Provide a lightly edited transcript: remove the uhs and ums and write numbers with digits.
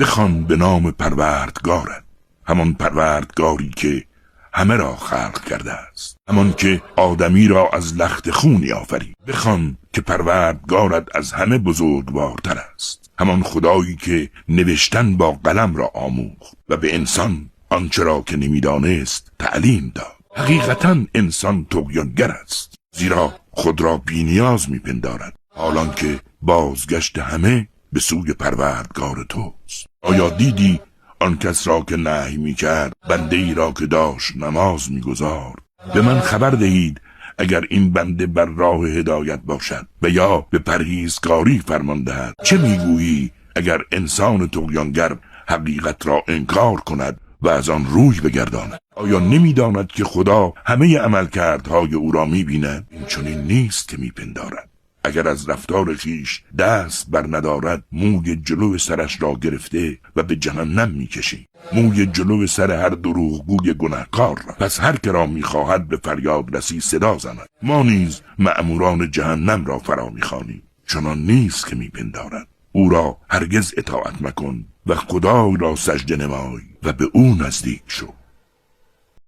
بخوان به نام پروردگارت، همان پروردگاری که همه را خلق کرده است، همان که آدمی را از لخت خونی آفرید. بخوان که پروردگارت از همه بزرگوارتر است، همان خدایی که نوشتن با قلم را آموخت و به انسان آنچه را که نمیدانست تعلیم داد. حقیقتا انسان طغیانگر است، زیرا خود را بی‌نیاز میپندارد، حالان که بازگشت همه به سوی پروردگار توست. آیا دیدی آن کس را که نهی میکرد بنده ای را که داشت نماز میگزارد؟ به من خبر دهید اگر این بنده بر راه هدایت باشد و یا به پرهیزکاری فرمان دهد. چه میگویی اگر انسان طغیانگر حقیقت را انکار کند و از آن روی بگرداند؟ آیا نمیداند که خدا همه عملکردهای او را میبیند؟ این چنین نیست که میپندارد. اگر از رفتار خویش دست بر ندارد، موی جلو سرش را گرفته و به جهنم میکشی، موی جلو سر هر دروغگوی گناهکار را. پس هر که را میخواهد به فریاد رسی صدا زند. ما نیز مأموران جهنم را فرا میخوانیم، چنان نیست که میپندارد. او را هرگز اطاعت مکن و خدای را سجده نمای و به او نزدیک شو.